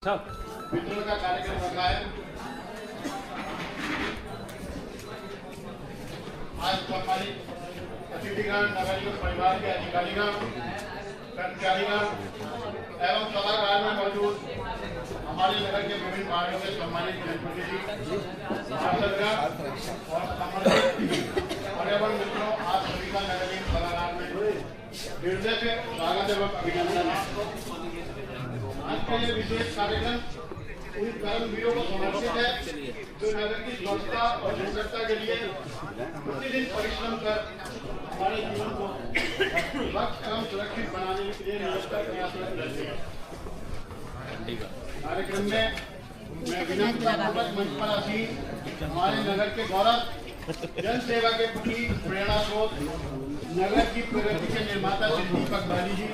मित्रों का कार्यक्रम रखा है। आज सम्मानित अतिथिगण, नगर निगम परिवार के अधिकारीगण, कर्मचारीगण एवं सभागार में मौजूद हमारे नगर के विभिन्न वार्डों के सम्मानित जनप्रतिनिधि, सांसदगण और सम्मानित पर्यावरण मित्रों, आप सभी का नगर निगम सभागार में हृदय से स्वागत एवं अभिनंदन है। आज का ये विशेष कार्यक्रम उन कर्मवीरों को समर्पित है जो नगर की स्वच्छता और सुंदरता के लिए प्रतिदिन परिश्रम कर हमारे जीवन को स्वच्छ एवं सुरक्षित बनाने के लिए निरंतर प्रयासरत रहते हैं। कार्यक्रम में मैं विनम्रतापूर्वक मंच पर आसीन हमारे नगर के गौरव, जन सेवा के प्रति प्रेरणा स्रोत, नगर की प्रगति के निर्माता श्री दीपक बाली जी,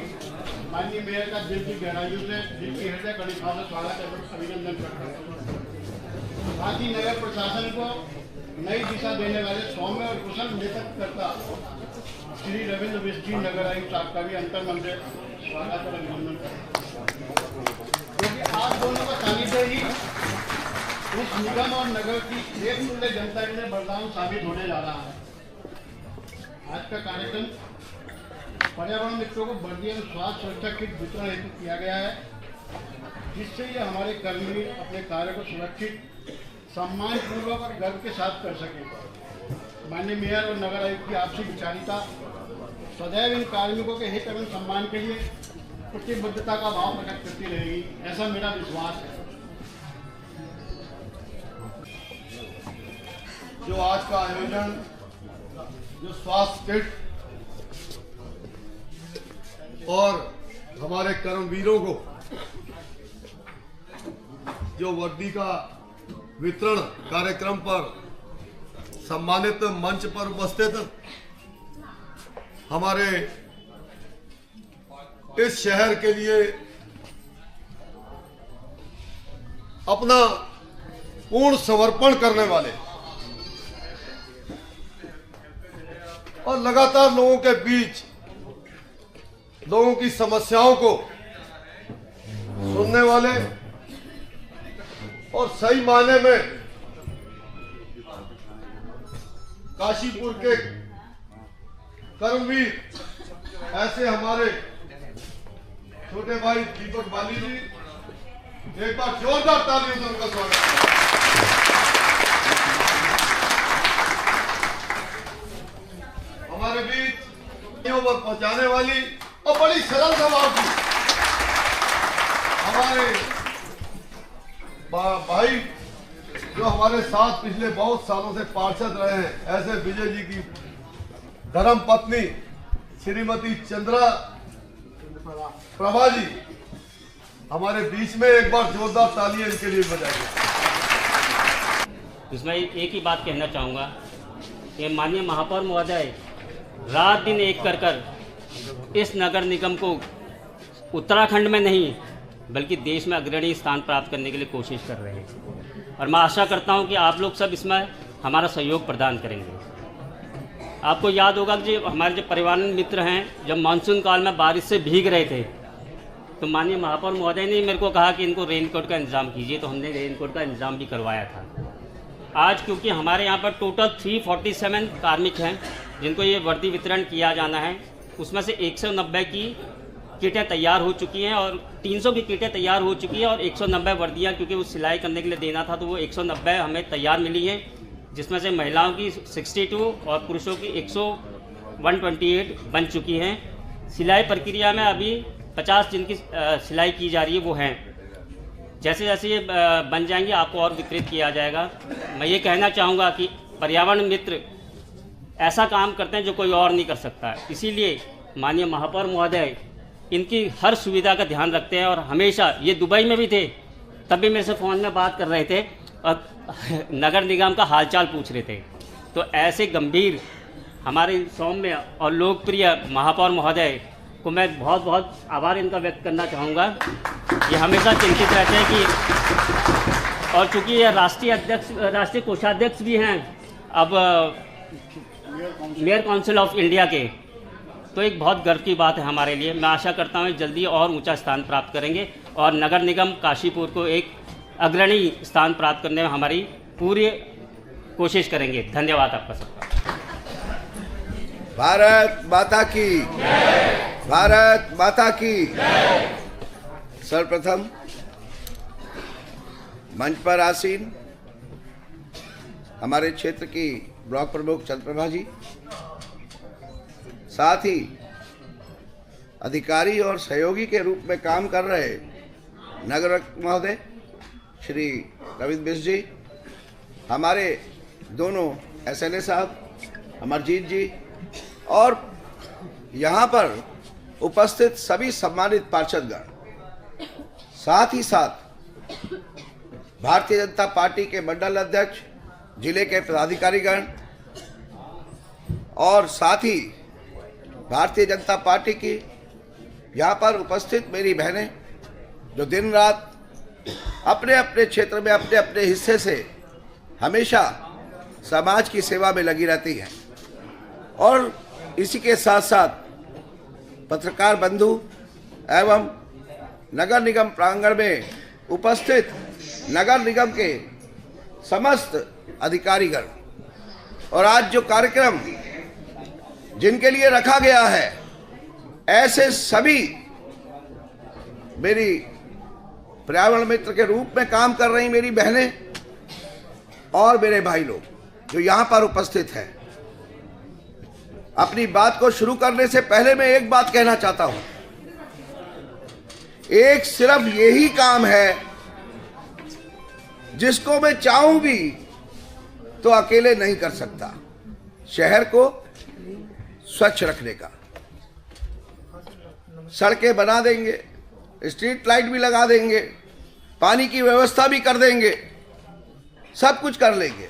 माननीय मेयर का दिल की गहराइयों से, दिल की हृदय कड़ी भाव से स्वागत एवं अभिनंदन करता हूँ। साथ ही नगर प्रशासन को नई दिशा देने वाले सौम्य और कुशल नेतृत्वकर्ता श्री रविंद्र बिष्ट जी, नगर आयुक्त साहब का भी अंतर्मन से स्वागत और अभिनंदन करता हूँ, क्योंकि आप दोनों का सानिध्य ही उस निगम और नगर की एक मूल्य जनता के लिए वरदान साबित होने जा रहा है। आज का कार्यक्रम पर्यावरण मित्रों को वर्दी एवं स्वास्थ्य सुरक्षा किट वितरण हेतु किया गया है, जिससे ये हमारे कर्मी अपने कार्य को सुरक्षित, सम्मानपूर्वक और गर्व के साथ कर सकें। माननीय मेयर और नगर आयुक्त की आपसी विचारिता सदैव इन कार्मिकों के हित एवं सम्मान के लिए प्रतिबद्धता का भाव प्रकट करती रहेगी, ऐसा मेरा विश्वास है। जो आज का आयोजन, जो स्वास्थ्य किट और हमारे कर्मवीरों को जो वर्दी का वितरण कार्यक्रम पर सम्मानित मंच पर उपस्थित हमारे इस शहर के लिए अपना पूर्ण समर्पण करने वाले और लगातार लोगों के बीच लोगों की समस्याओं को सुनने वाले और सही मायने में काशीपुर के कर्मवीर ऐसे हमारे छोटे भाई दीपक बाली जी, एक बार जोरदार तालियों से उनका स्वागत है। हमारे बीच पर पहुंचाने वाली और बड़ी सरल स्वभाव की हमारे भाई जो हमारे साथ पिछले बहुत सालों से पार्षद रहे हैं, ऐसे विजय जी की धर्म पत्नी श्रीमती चंद्रा प्रभा जी हमारे बीच में, एक बार जोरदार तालियां इनके लिए बजाइए। इसमें एक ही बात कहना चाहूँगा कि माननीय महापौर महोदय रात दिन एक कर इस नगर निगम को उत्तराखंड में नहीं बल्कि देश में अग्रणी स्थान प्राप्त करने के लिए कोशिश कर रहे हैं, और मैं आशा करता हूं कि आप लोग सब इसमें हमारा सहयोग प्रदान करेंगे। आपको याद होगा कि हमारे जो परिवार मित्र हैं, जब मानसून काल में बारिश से भीग रहे थे तो माननीय महापौर महोदय ने मेरे को कहा कि इनको रेनकोट का इंतज़ाम कीजिए, तो हमने रेनकोट का इंतज़ाम भी करवाया था। आज क्योंकि हमारे यहाँ पर टोटल 347 कार्मिक हैं जिनको ये वर्दी वितरण किया जाना है, उसमें से 190 की किटें तैयार हो चुकी हैं और 300 की किटें तैयार हो चुकी हैं और 190 वर्दियाँ क्योंकि वो सिलाई करने के लिए देना था तो वो 190 हमें तैयार मिली हैं, जिसमें से महिलाओं की 62 और पुरुषों की 128 बन चुकी हैं। सिलाई प्रक्रिया में अभी 50 जिनकी सिलाई की जा रही है वो हैं। जैसे जैसे ये बन जाएंगे आपको और वितरित किया जाएगा। मैं ये कहना चाहूँगा कि पर्यावरण मित्र ऐसा काम करते हैं जो कोई और नहीं कर सकता, इसीलिए माननीय महापौर महोदय इनकी हर सुविधा का ध्यान रखते हैं। और हमेशा ये दुबई में भी थे तब भी मेरे से फ़ोन में बात कर रहे थे और नगर निगम का हालचाल पूछ रहे थे। तो ऐसे गंभीर हमारे सौम्य और लोकप्रिय महापौर महोदय को मैं बहुत बहुत आभार इनका व्यक्त करना चाहूँगा। ये हमेशा चिंतित रहते हैं कि, और चूँकि ये राष्ट्रीय कोषाध्यक्ष भी हैं अब मेयर काउंसिल ऑफ इंडिया के, तो एक बहुत गर्व की बात है हमारे लिए। मैं आशा करता हूँ जल्दी और ऊंचा स्थान प्राप्त करेंगे। और नगर निगम काशीपुर को एक अग्रणी स्थान प्राप्त करने में हमारी पूरी कोशिश करेंगे। धन्यवाद आपका सबका। भारत माता की, भारत माता की। सर्वप्रथम मंच पर आसीन हमारे क्षेत्र की ब्लॉक प्रमुख चंद्रप्रभा जी, साथ ही अधिकारी और सहयोगी के रूप में काम कर रहे नगर महोदय श्री रविंद्र मिश्र जी, हमारे दोनों SLA साहब अमरजीत जी, और यहाँ पर उपस्थित सभी सम्मानित पार्षदगण, साथ ही साथ भारतीय जनता पार्टी के मंडल अध्यक्ष, जिले के पदाधिकारीगण, और साथ ही भारतीय जनता पार्टी की यहाँ पर उपस्थित मेरी बहनें जो दिन रात अपने अपने क्षेत्र में अपने अपने हिस्से से हमेशा समाज की सेवा में लगी रहती हैं, और इसी के साथ साथ पत्रकार बंधु एवं नगर निगम प्रांगण में उपस्थित नगर निगम के समस्त अधिकारीगण, और आज जो कार्यक्रम जिनके लिए रखा गया है, ऐसे सभी मेरी पर्यावरण मित्र के रूप में काम कर रही मेरी बहनें और मेरे भाई लोग जो यहाँ पर उपस्थित हैं। अपनी बात को शुरू करने से पहले मैं एक बात कहना चाहता हूं। एक सिर्फ यही काम है जिसको मैं चाहूं भी तो अकेले नहीं कर सकता, शहर को स्वच्छ रखने का। सड़कें बना देंगे, स्ट्रीट लाइट भी लगा देंगे, पानी की व्यवस्था भी कर देंगे, सब कुछ कर लेंगे,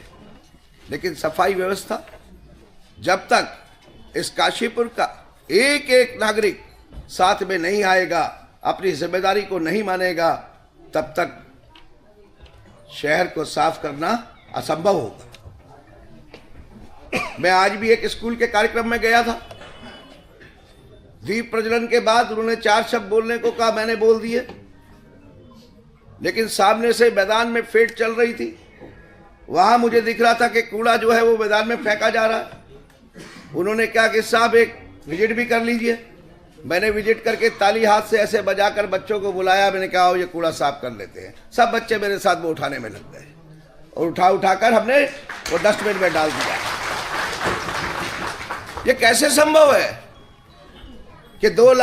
लेकिन सफाई व्यवस्था जब तक इस काशीपुर का एक एक नागरिक साथ में नहीं आएगा, अपनी जिम्मेदारी को नहीं मानेगा, तब तक शहर को साफ करना असंभव होगा। मैं आज भी एक स्कूल के कार्यक्रम में गया था। दीप प्रज्वलन के बाद उन्होंने 4 शब्द बोलने को कहा, मैंने बोल दिए, लेकिन सामने से मैदान में फेट चल रही थी, वहां मुझे दिख रहा था कि कूड़ा जो है वो मैदान में फेंका जा रहा है। उन्होंने कहा कि साहब एक विजिट भी कर लीजिए। मैंने विजिट करके ताली हाथ से ऐसे बजाकर बच्चों को बुलाया। मैंने कहा ये कूड़ा साफ कर लेते हैं। सब बच्चे मेरे साथ वो उठाने में लग गए और उठाकर हमने वो डस्टबिन में डाल दिया। ये कैसे संभव है कि 2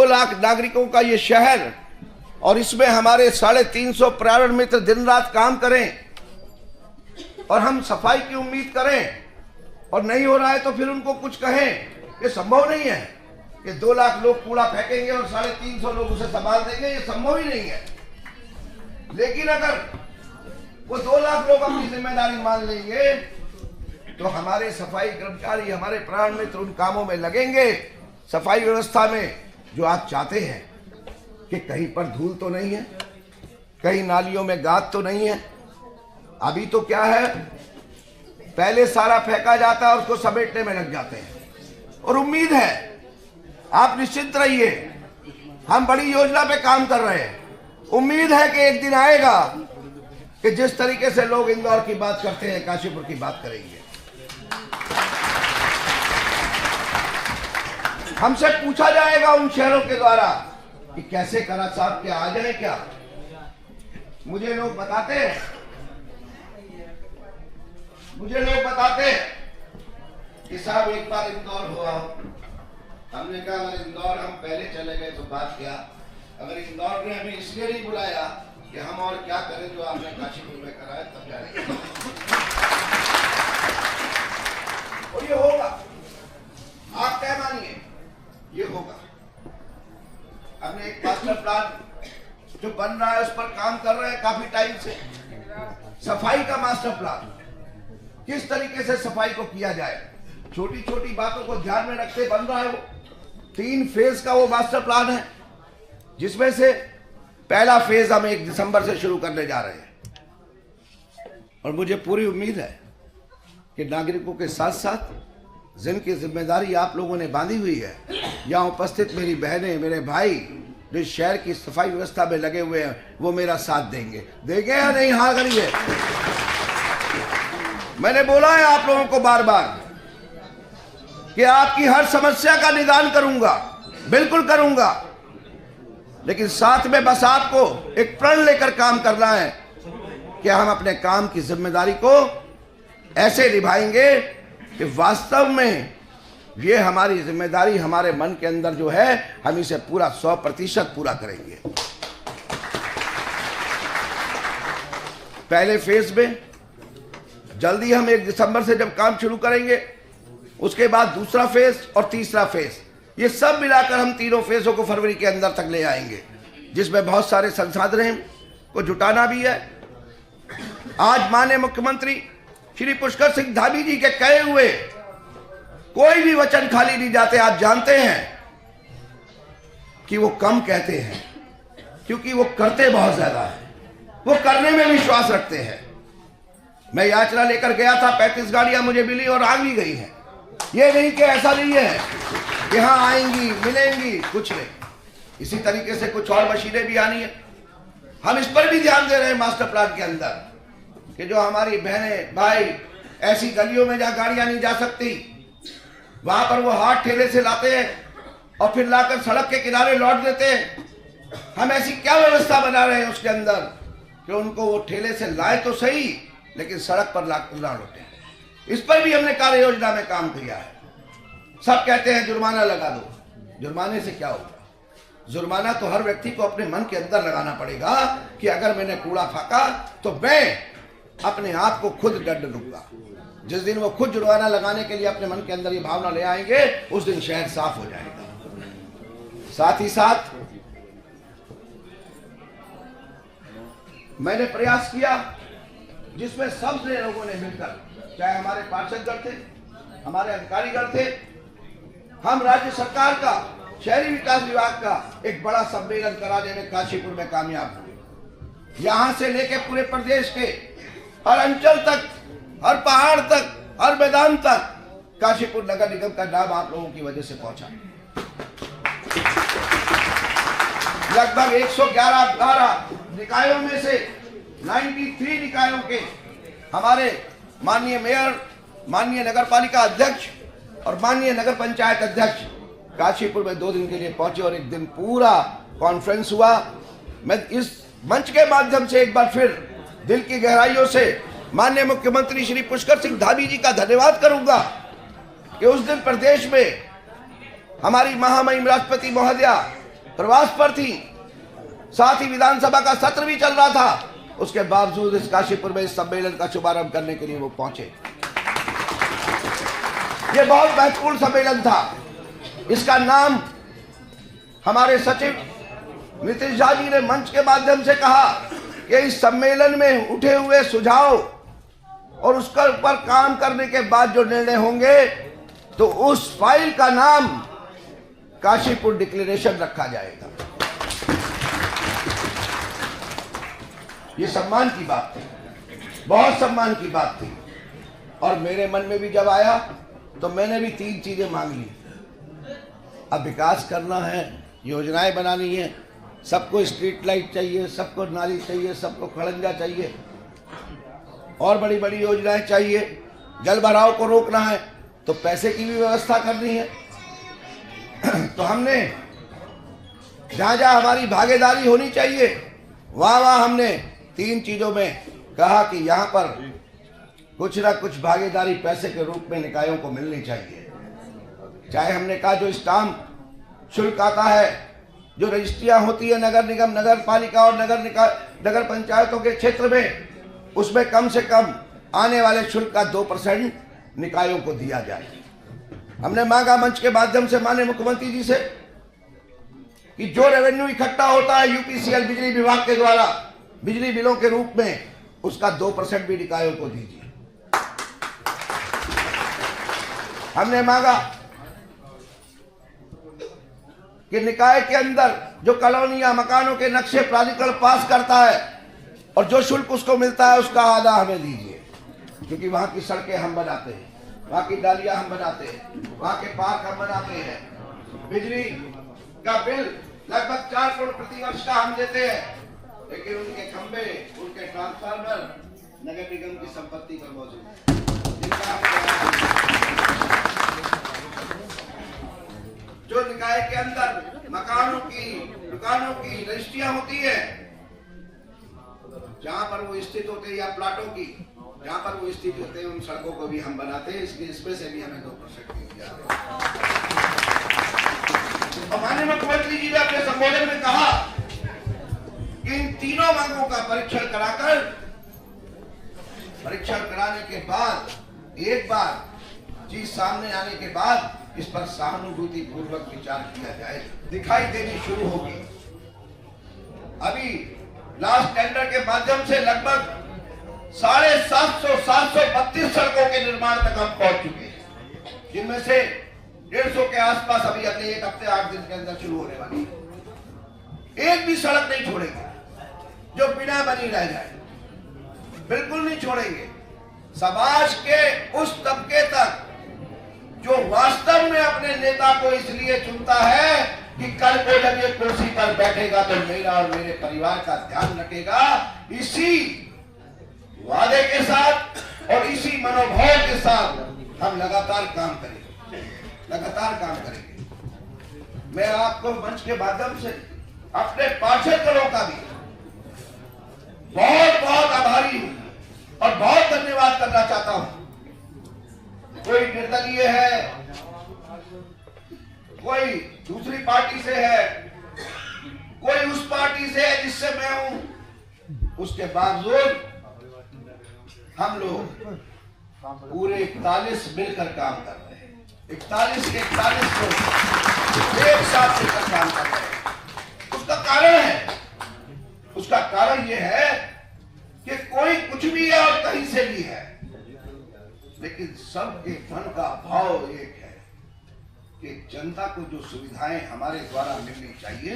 लाख नागरिकों का ये शहर, और इसमें हमारे 350 पर्यावरण मित्र दिन रात काम करें और हम सफाई की उम्मीद करें, और नहीं हो रहा है तो फिर उनको कुछ कहें। ये संभव नहीं है कि 2 लाख लोग कूड़ा फेंकेंगे और 350 लोग उसे संभाल देंगे, ये संभव ही नहीं है। लेकिन अगर वो 2 लाख लोग अपनी जिम्मेदारी मान लेंगे तो हमारे सफाई कर्मचारी, हमारे पर्यावरण मित्र उन कामों में लगेंगे, सफाई व्यवस्था में, जो आप चाहते हैं कि कहीं पर धूल तो नहीं है, कहीं नालियों में गाद तो नहीं है। अभी तो क्या है, पहले सारा फेंका जाता है और उसको समेटने में लग जाते हैं। और उम्मीद है, आप निश्चिंत रहिए, हम बड़ी योजना पे काम कर रहे हैं। उम्मीद है कि एक दिन आएगा कि जिस तरीके से लोग इंदौर की बात करते हैं, काशीपुर की बात करेंगे। हमसे पूछा जाएगा उन शहरों के द्वारा कि कैसे करा साहब, क्या आ जाए क्या? मुझे लोग बताते हैं कि साहब एक बार इंदौर हुआ। हमने कहा अगर इंदौर हम पहले चले गए तो बात क्या, अगर इंदौर ने हमें इसलिए नहीं बुलाया कि हम और क्या करें जो आपने काशीपुर में कराया, तब जाएंगे। और ये होगा, आप क्या मानिए, ये होगा। हमने एक मास्टर प्लान जो बन रहा है उस पर काम कर रहे हैं काफी टाइम से। सफाई का मास्टर प्लान, किस तरीके से सफाई को किया जाए, छोटी छोटी बातों को ध्यान में रखते बन रहा है वो। 3 फेज का वो मास्टर प्लान है, जिसमें से पहला फेज हम 1 दिसंबर से शुरू करने जा रहे हैं। और मुझे पूरी उम्मीद है कि नागरिकों के साथ साथ जिनकी जिम्मेदारी आप लोगों ने बांधी हुई है, यहाँ उपस्थित मेरी बहनें, मेरे भाई, जो इस शहर की सफाई व्यवस्था में लगे हुए हैं वो मेरा साथ देंगे। देंगे या नहीं? हाँ करिए। मैंने बोला है आप लोगों को बार बार कि आपकी हर समस्या का निदान करूंगा, बिल्कुल करूंगा, लेकिन साथ में बस आपको एक प्रण लेकर काम करना है कि हम अपने काम की जिम्मेदारी को ऐसे निभाएंगे कि वास्तव में ये हमारी जिम्मेदारी हमारे मन के अंदर जो है हम इसे पूरा 100% पूरा करेंगे। पहले फेज में जल्दी हम 1 दिसंबर से जब काम शुरू करेंगे, उसके बाद दूसरा फेज और तीसरा फेज, ये सब मिलाकर हम तीनों फेजों को फरवरी के अंदर तक ले आएंगे, जिसमें बहुत सारे संसाधन को जुटाना भी है। आज माननीय मुख्यमंत्री श्री पुष्कर सिंह धामी जी के कहे हुए कोई भी वचन खाली नहीं जाते। आप जानते हैं कि वो कम कहते हैं क्योंकि वो करते बहुत ज्यादा है, वो करने में विश्वास रखते हैं। मैं याचना लेकर गया था, 35 गाड़ियां मुझे मिली और आ भी गई हैं। ये नहीं कि ऐसा नहीं है कि हाँ आएंगी मिलेंगी, कुछ नहीं। इसी तरीके से कुछ और मशीनें भी आनी है। हम इस पर भी ध्यान दे रहे हैं मास्टर प्लान के अंदर कि जो हमारी बहनें भाई ऐसी गलियों में जहाँ गाड़ियां नहीं जा सकती, वहां पर वो हाथ ठेले से लाते हैं और फिर लाकर सड़क के किनारे लौट देते हैं। हम ऐसी क्या व्यवस्था बना रहे हैं उसके अंदर कि उनको वो ठेले से लाए तो सही, लेकिन सड़क पर ला लौटे। इस पर भी हमने कार्य योजना में काम किया है। सब कहते हैं जुर्माना लगा दो, जुर्माने से क्या होगा? जुर्माना तो हर व्यक्ति को अपने मन के अंदर लगाना पड़ेगा कि अगर मैंने कूड़ा फेंका तो मैं अपने आप को खुद दंड दूंगा। जिस दिन वो खुद जुर्माना लगाने के लिए अपने मन के अंदर ये भावना ले आएंगे, उस दिन शहर साफ हो जाएगा। साथ ही साथ मैंने प्रयास किया जिसमें सबसे लोगों ने मिलकर, चाहे हमारे पार्षदगण थे, हमारे अधिकारीगण थे, हम राज्य सरकार का शहरी विकास विभाग का एक बड़ा सम्मेलन कराने में काशीपुर में कामयाब हुए। यहां से लेके पूरे प्रदेश के हर अंचल तक, हर पहाड़ तक, हर मैदान तक काशीपुर नगर निगम का नाम आप लोगों की वजह से पहुंचा। लगभग 111 निकायों में से 93 निकायों के हमारे माननीय मेयर, माननीय नगर पालिका अध्यक्ष और माननीय नगर पंचायत अध्यक्ष काशीपुर में 2 दिन के लिए पहुंचे और एक दिन पूरा कॉन्फ्रेंस हुआ। मैं इस मंच के माध्यम से एक बार फिर दिल की गहराइयों से माननीय मुख्यमंत्री श्री पुष्कर सिंह धामी जी का धन्यवाद करूंगा कि उस दिन प्रदेश में हमारी महामहिम राष्ट्रपति महोदया प्रवास पर थी, साथ ही विधानसभा का सत्र भी चल रहा था, उसके बावजूद इस काशीपुर में इस सम्मेलन का शुभारंभ करने के लिए वो पहुंचे। ये बहुत महत्वपूर्ण सम्मेलन था। इसका नाम हमारे सचिव नीतीश झा जी ने मंच के माध्यम से कहा कि इस सम्मेलन में उठे हुए सुझाव और उसके ऊपर काम करने के बाद जो निर्णय होंगे तो उस फाइल का नाम काशीपुर डिक्लेरेशन रखा जाएगा। ये सम्मान की बात थी, बहुत सम्मान की बात थी। और मेरे मन में भी जब आया तो मैंने भी 3 चीजें मांग ली। अब विकास करना है, योजनाएं बनानी है, सबको स्ट्रीट लाइट चाहिए, सबको नाली चाहिए, सबको खड़ंजा चाहिए और बड़ी बड़ी योजनाएं चाहिए। जल भराव को रोकना है तो पैसे की भी व्यवस्था करनी है। तो हमने जहां जहां हमारी भागीदारी होनी चाहिए वहां वहां हमने 3 चीजों में कहा कि यहां पर कुछ ना कुछ भागीदारी पैसे के रूप में निकायों को मिलनी चाहिए। चाहे हमने कहा जो स्टाम्प शुल्क आता है, जो रजिस्ट्रियां होती है नगर निगम, नगर पालिका और नगर पंचायतों के क्षेत्र में, उसमें कम से कम आने वाले शुल्क का 2% निकायों को दिया जाए। हमने मांगा मंच के माध्यम से माननीय मुख्यमंत्री जी से कि जो रेवेन्यू इकट्ठा होता है यूपीसीएल बिजली विभाग के द्वारा बिजली बिलों के रूप में, उसका 2% भी निकायों को दीजिए। हमने मांगा कि निकाय के अंदर जो कॉलोनियां, मकानों के नक्शे प्राधिकरण पास करता है और जो शुल्क उसको मिलता है उसका आधा हमें दीजिए, क्योंकि वहां की सड़कें हम बनाते हैं, वहां की डालियां हम बनाते हैं, वहां के पार्क हम बनाते हैं। बिजली का बिल लगभग 4 करोड़ प्रति वर्ष का हम देते हैं, लेकिन उनके खंबे, उनके ट्रांसफार्मर नगर निगम की संपत्ति पर मौजूद है। जो निकाय के अंदर मकानों की, दुकानों की रजिस्ट्रियां होती है, जहां पर वो स्थित होते हैं, या प्लाटों की जहां पर वो स्थित होते हैं, उन सड़कों को भी हम बनाते हैं। इसमें से भी हमें 2% दिया। और माननीय मुख्यमंत्री जी ने अपने संबोधन में कहा कि इन तीनों मांगों का परीक्षण कराने के बाद, एक बार चीज सामने आने के बाद इस पर सहानुभूति पूर्वक विचार किया जाए, दिखाई देनी शुरू होगी। अभी लास्ट टेंडर के माध्यम से लगभग 732 सड़कों के निर्माण तक हम पहुंच चुके हैं, जिनमें से 150 के आसपास अभी अगले 1 हफ्ते 8 दिन के अंदर शुरू होने वाली है। एक भी सड़क नहीं छोड़ेंगे जो बिना बनी रह जाए, बिल्कुल नहीं छोड़ेंगे। समाज के उस तबके तक जो वास्तव में अपने नेता को इसलिए चुनता है कि कल को जब ये कुर्सी पर बैठेगा तो मेरा और मेरे परिवार का ध्यान रखेगा, इसी वादे के साथ और इसी मनोभाव के साथ हम लगातार काम करेंगे। मैं आपको मंच के माध्यम से अपने पार्षदों का भी बहुत बहुत आभारी हूं और बहुत धन्यवाद करना चाहता हूं। कोई निर्दलीय है, कोई दूसरी पार्टी से है, कोई उस पार्टी से है जिससे मैं हूं, उसके बावजूद हम लोग पूरे 41 मिलकर काम कर रहे हैं। 41 के 41 लोग एक साथ मिलकर काम कर रहे हैं। उसका कारण यह है कि कोई कुछ भी है और कहीं से भी है, लेकिन सबके मन का भाव एक है कि जनता को जो सुविधाएं हमारे द्वारा मिलनी चाहिए,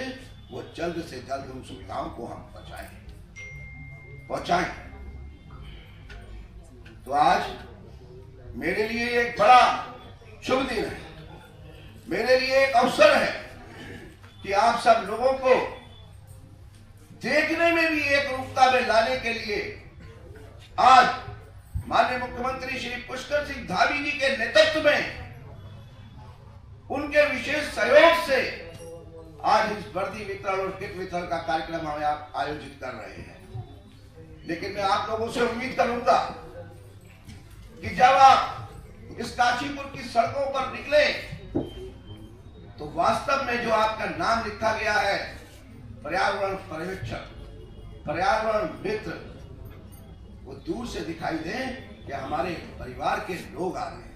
वो जल्द से जल्द उन सुविधाओं को हम पहुंचाएं। तो आज मेरे लिए एक बड़ा शुभ दिन है, मेरे लिए एक अवसर है कि आप सब लोगों को देखने में भी एक रूपता में लाने के लिए आज माननीय मुख्यमंत्री श्री पुष्कर सिंह धामी जी के नेतृत्व में, उनके विशेष सहयोग से आज इस वर्दी वितरण और किट वितरण का कार्यक्रम हम आयोजित कर रहे हैं। लेकिन मैं आप लोगों से उम्मीद करूंगा कि जब आप इस काशीपुर की सड़कों पर निकले तो वास्तव में जो आपका नाम लिखा गया है, पर्यावरण पर्यवेक्षक, पर्यावरण मित्र, वो दूर से दिखाई दे कि हमारे परिवार के लोग आ रहे हैं।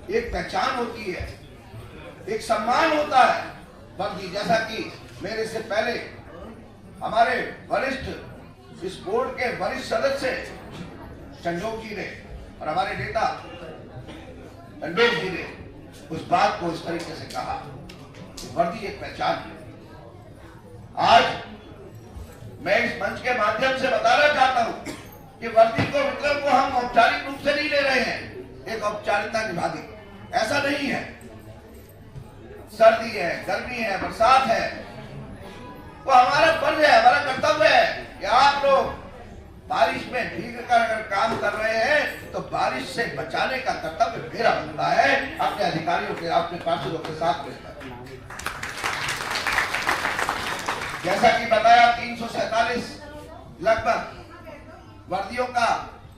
एक पहचान होती है, एक सम्मान होता है वर्दी। जैसा कि मेरे से पहले हमारे वरिष्ठ, इस बोर्ड के वरिष्ठ सदस्य चंडोक जी ने और हमारे नेता चंडोक जी ने उस बात को इस तरीके से कहा, वर्दी एक पहचान है। आज मैं इस मंच के माध्यम से बताना चाहता हूं कि वर्दी को वितरण को हम औपचारिक रूप से नहीं ले रहे हैं, एक औपचारिकता निभा दी, ऐसा नहीं है। सर्दी है, गर्मी है, बरसात है, वो हमारा फर्ज है, हमारा कर्तव्य है कि आप लोग बारिश में भीग कर अगर काम कर रहे हैं तो बारिश से बचाने का कर्तव्य मेरा बनता है, अपने अधिकारियों के, अपने पार्षदों के साथ मिलकर। जैसा कि बताया 347 लगभग वर्दियों का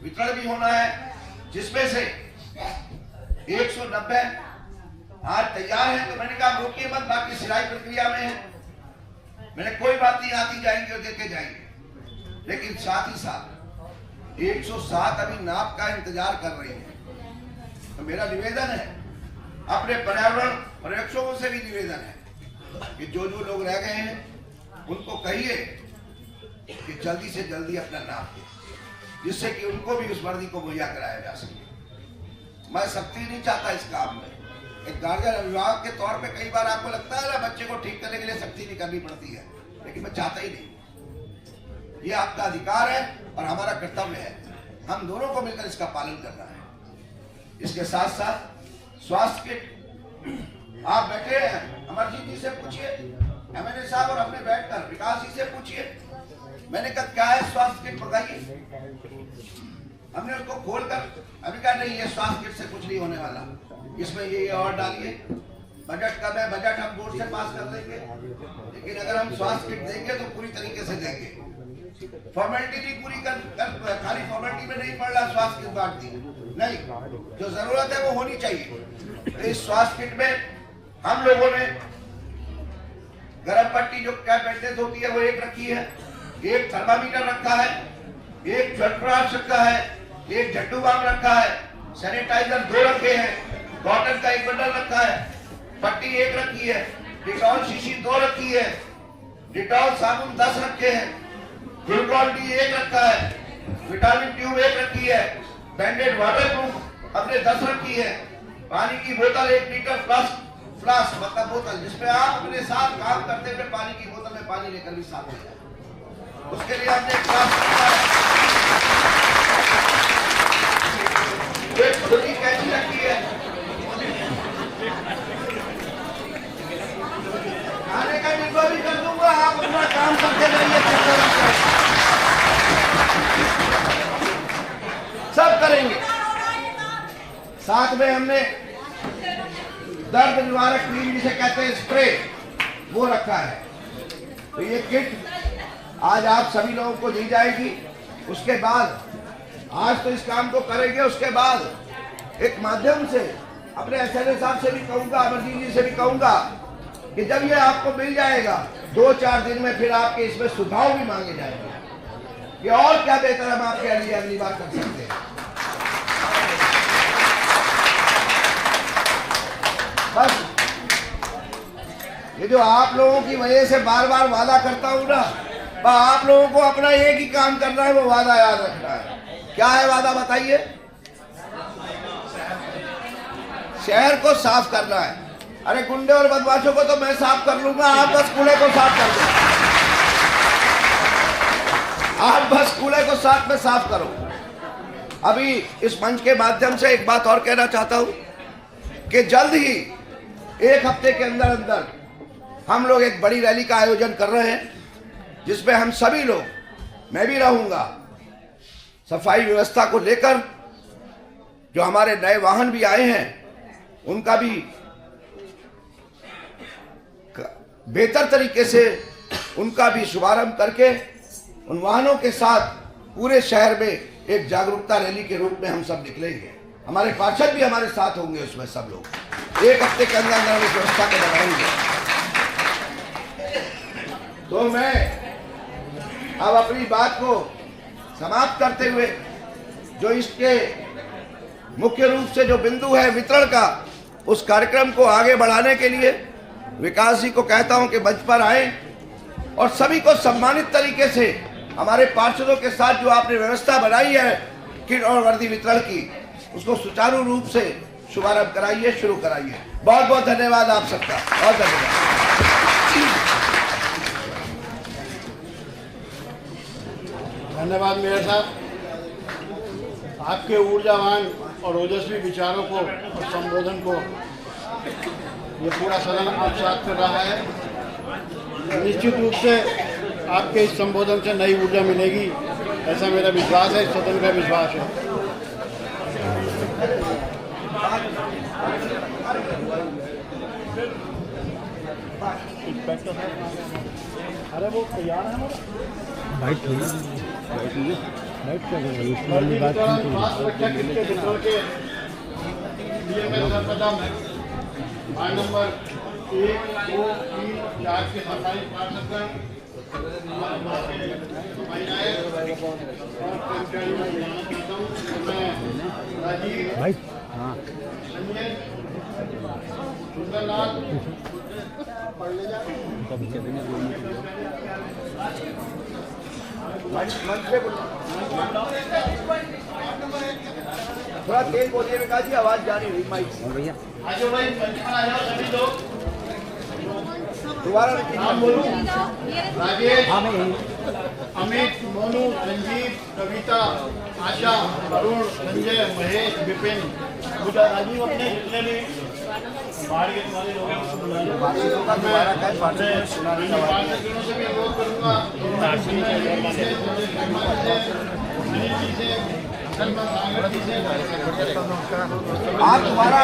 वितरण भी होना है, जिसमें से 190 आज तैयार है। तो मैंने कहा रोकिए मत, बाकी सिलाई प्रक्रिया में है, मैंने कोई बात नहीं, आती जाएंगे और देते जाएंगे। लेकिन साथ ही साथ 107 अभी नाप का इंतजार कर रही है। तो मेरा निवेदन है, अपने पर्यावरण पर्यवेक्षकों से भी निवेदन है कि जो जो लोग रह गए हैं उनको कहिए कि जल्दी से जल्दी अपना नाप दें, जिससे कि उनको भी उस वर्दी को मुहैया कराया जा सके। मैं सख्ती नहीं चाहता इस काम में। एक गार्जियन अभिभावक के तौर पे कई बार आपको लगता है ना बच्चे को ठीक करने के लिए सख्ती नहीं करनी पड़ती है, लेकिन मैं चाहता ही नहीं। ये आपका अधिकार है और हमारा कर्तव्य है, हम दोनों को मिलकर इसका पालन करना है। इसके साथ साथ स्वास्थ्य किट। आप बैठे हैं, अमरजीत जी से पूछिए, एमएनए साहब, और अपने बैठकर विकास जी से पूछिए। मैंने कहा क्या है स्वास्थ्य किट, बताइए। हमने उसको खोलकर अभी कहा नहीं, ये स्वास्थ्य किट से कुछ नहीं होने वाला, इसमें ये और डालिए। बजट कब है, बजट हम बोर्ड से पास कर देंगे, लेकिन अगर हम स्वास्थ्य किट देंगे तो पूरी तरीके से देंगे। फॉर्मेलिटी भी पूरी कर खाली फॉर्मेलिटी में नहीं पड़ रहा स्वास्थ्य किट बांट दी, नहीं, जो जरूरत है वो होनी चाहिए। तो इस स्वास्थ्य किट में हम लोगों ने गर्म पट्टी जो कैप एटेंस होती है वो एक रखी है, एक थर्मामीटर रखा है, एक चरखराश रखा है, एक झट्टू बाम रखा है, सैनिटाइजर 2 रखे हैं, कॉटन का 1 बंडल रखा है, पट्टी 1 रखी है, डिटॉल शीशी 2 रखी है, डिटॉल साबुन 10 रखे हैं, ग्लूकॉन डी 1 रखा है, विटामिन ट्यूब 1 रखी है, बैंडेड वाटरप्रूफ अपने 10 रखी है, पानी की बोतल 1 लीटर फ्लास्क मतलब बोतल, जिसमें आप अपने साथ काम करते हुए पानी की बोतल में पानी लेकर भी साथ ले जाए, उसके लिए हमने एक फ्लास्क रखा है। एक छोटी कैंची रखी है, खाने का डिब्बा भी कर दूंगा, आप अपना काम करते रहिए, सब करेंगे। साथ में हमने दर्द निवारक क्रीम जिसे कहते हैं स्प्रे, वो रखा है। तो ये किट आज आप सभी लोगों को दी जाएगी। उसके बाद आज तो इस काम को करेंगे, उसके बाद एक माध्यम से अपने एसएलए साहब से भी कहूंगा, अमरजीत जी से भी कहूंगा कि जब ये आपको मिल जाएगा 2-4 दिन में फिर आपके इसमें सुझाव भी मांगे जाएंगे कि और क्या बेहतर हम आपके लिए अगली बार कर सकते हैं। बस ये जो आप लोगों की वजह से बार बार वादा करता हूं ना, आप लोगों को अपना एक ही काम करना है, वो वादा याद रखना है। क्या है वादा, बताइए। शहर को साफ करना है। अरे गुंडे और बदमाशों को तो मैं साफ कर लूंगा, आप बस कूड़े को साफ कर दो, आप बस कूड़े को साथ में साफ करो। अभी इस मंच के माध्यम से एक बात और कहना चाहता हूं कि जल्द ही 1 हफ्ते के अंदर अंदर हम लोग एक बड़ी रैली का आयोजन कर रहे हैं, जिसमें हम सभी लोग, मैं भी रहूंगा, सफाई व्यवस्था को लेकर जो हमारे नए वाहन भी आए हैं उनका भी बेहतर तरीके से उनका भी शुभारंभ करके उन वाहनों के साथ पूरे शहर में एक जागरूकता रैली के रूप में हम सब निकलेंगे। हमारे पार्षद भी हमारे साथ होंगे, उसमें सब लोग 1 हफ्ते के अंदर अंदर इस व्यवस्था को बनाएंगे। तो मैं अब अपनी बात को समाप्त करते हुए जो इसके मुख्य रूप से जो बिंदु है वितरण का, उस कार्यक्रम को आगे बढ़ाने के लिए विकास जी को कहता हूं कि मंच पर आए और सभी को सम्मानित तरीके से हमारे पार्षदों के साथ जो आपने व्यवस्था बनाई है किट और वर्दी वितरण की, उसको सुचारू रूप से शुभारंभ कराइए, शुरू कराइए। बहुत बहुत धन्यवाद आप सबका, बहुत धन्यवाद। धन्यवाद मेयर साहब, आपके ऊर्जावान और ओजस्वी विचारों को और संबोधन को ये पूरा सदन आत्मसात कर रहा है। निश्चित रूप से आपके इस संबोधन से नई ऊर्जा मिलेगी, ऐसा मेरा विश्वास है, सदन का विश्वास है। अरे वो तैयार है भाई, वार्ड नंबर 1, 2, 3, 4 के सरकारी पार्षदगण, महिलाएं और कर्मचारी मैं जाना चाहता हूँ। मैं राजीव भाई, संजय, सुंदरलाल पढ़ ले जाए थोड़ा तेज बोलिए विकास जी, आवाज जा रही हुई माइक भैया। आजो भाई मंच पर आ जाओ सभी लोग, दोबारा नाम बोलो। राजेश, अमित, मोनू, संजीव, कविता, आशा, अरुण, संजय, महेश, विपिन। कुछ राजीव अपने जितने भी बाहर के वाले लोग हैं उनको बुला लो। से भी अनुरोध करूँगा आप दोबारा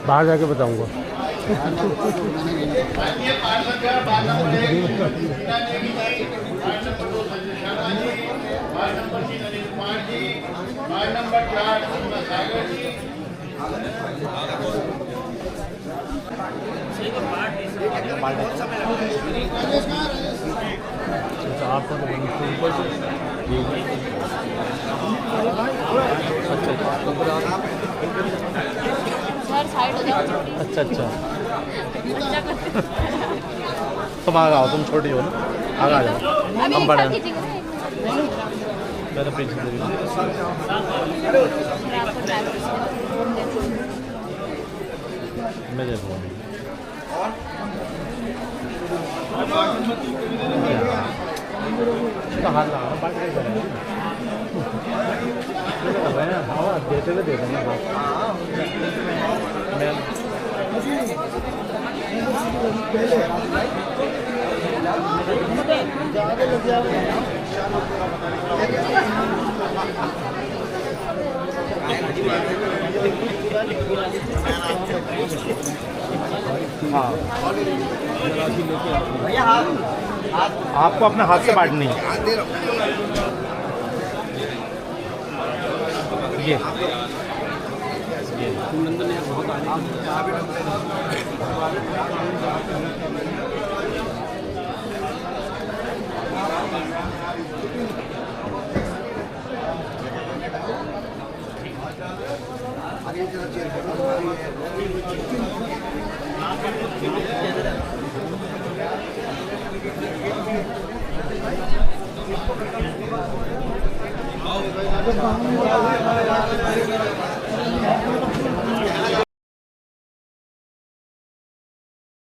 बाहर जाके बताऊंगा। सर साइड हो जाओ। अच्छा अच्छा तुम आगे आओ, तुम छोटी हो ना, आगे आ जाओ, हम बड़े हैं। मैं तो पीछे से मैं देखूँगा। तो हाथ लगा बात नहीं करेंगे, हाँ देते हुए दे देंगे बात। मैं हाँ आपको अपने हाथ से बांटनी है ये